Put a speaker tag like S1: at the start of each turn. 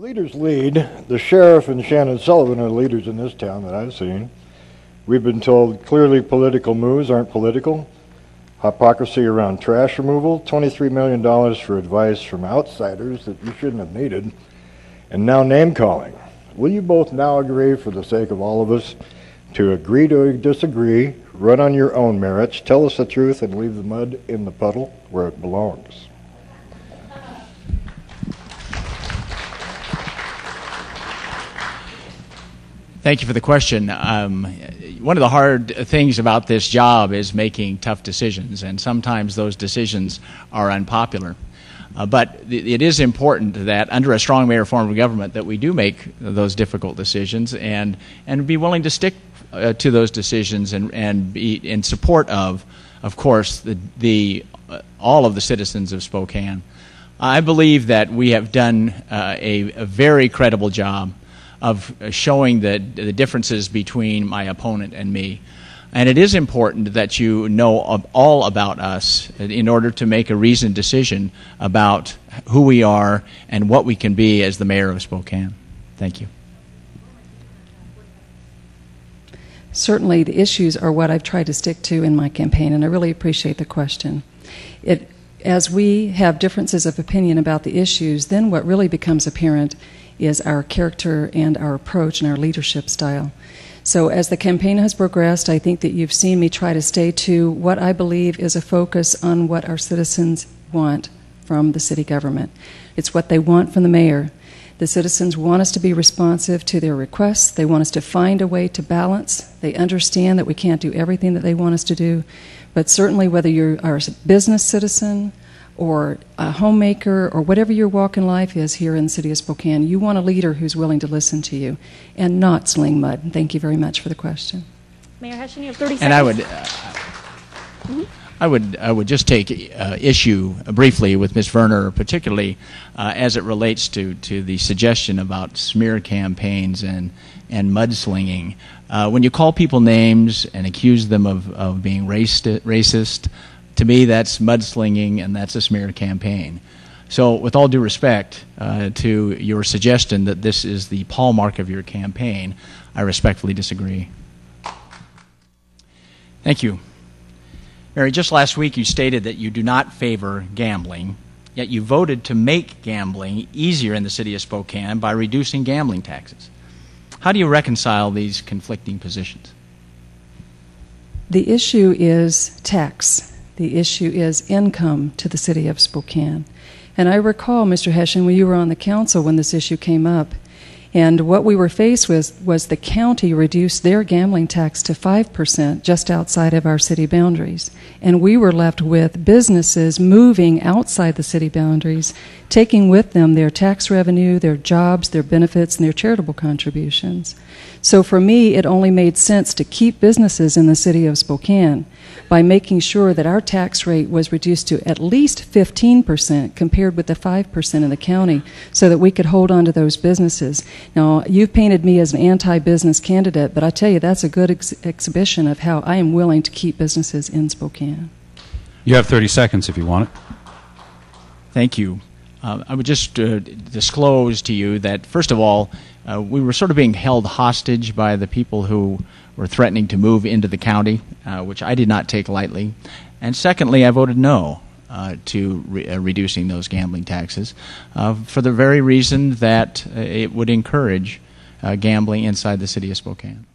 S1: Leaders lead. The sheriff and Shannon Sullivan are leaders in this town that I've seen. We've been told clearly political moves aren't political. Hypocrisy around trash removal, $23 million for advice from outsiders that you shouldn't have needed, and now name calling. Will you both now agree, for the sake of all of us, to agree to disagree, run on your own merits, tell us the truth, and leave the mud in the puddle where it belongs?
S2: Thank you for the question. One of the hard things about this job is making tough decisions, and sometimes those decisions are unpopular. But it is important that under a strong mayor form of government that we do make those difficult decisions and be willing to stick to those decisions and be in support of course, all of the citizens of Spokane. I believe that we have done a very credible job of showing the differences between my opponent and me. And it is important that you know all about us in order to make a reasoned decision about who we are and what we can be as the mayor of Spokane. Thank you.
S3: Certainly the issues are what I've tried to stick to in my campaign, and I really appreciate the question. As we have differences of opinion about the issues, then what really becomes apparent is our character and our approach and our leadership style. So as the campaign has progressed, I think that you've seen me try to stay to what I believe is a focus on what our citizens want from the city government. It's what they want from the mayor. The citizens want us to be responsive to their requests. They want us to find a way to balance. They understand that we can't do everything that they want us to do, but certainly whether you're a business citizen or a homemaker or whatever your walk in life is here in the city of Spokane, you want a leader who's willing to listen to you and not sling mud. Thank you very much for the question.
S4: Mayor Hession, you have 30 seconds.
S2: And I would just take issue briefly with Ms. Verner, particularly as it relates to the suggestion about smear campaigns and mudslinging. When you call people names and accuse them of being racist, to me that's mudslinging and that's a smear campaign. So with all due respect to your suggestion that this is the hallmark of your campaign, I respectfully disagree. Thank you. Mary, just last week you stated that you do not favor gambling, yet you voted to make gambling easier in the city of Spokane by reducing gambling taxes. How do you reconcile these conflicting positions?
S3: The issue is tax. The issue is income to the city of Spokane. And I recall, Mr. Hession, when you were on the council when this issue came up, and what we were faced with was the county reduced their gambling tax to 5% just outside of our city boundaries. And we were left with businesses moving outside the city boundaries, taking with them their tax revenue, their jobs, their benefits, and their charitable contributions. So for me, it only made sense to keep businesses in the city of Spokane by making sure that our tax rate was reduced to at least 15% compared with the 5% in the county so that we could hold on to those businesses. Now, you've painted me as an anti-business candidate, but I tell you that's a good exhibition of how I am willing to keep businesses in Spokane.
S5: You have 30 seconds if you want it.
S2: Thank you. I would just disclose to you that, first of all, we were sort of being held hostage by the people who were threatening to move into the county, which I did not take lightly. And secondly, I voted no to reducing those gambling taxes for the very reason that it would encourage gambling inside the city of Spokane.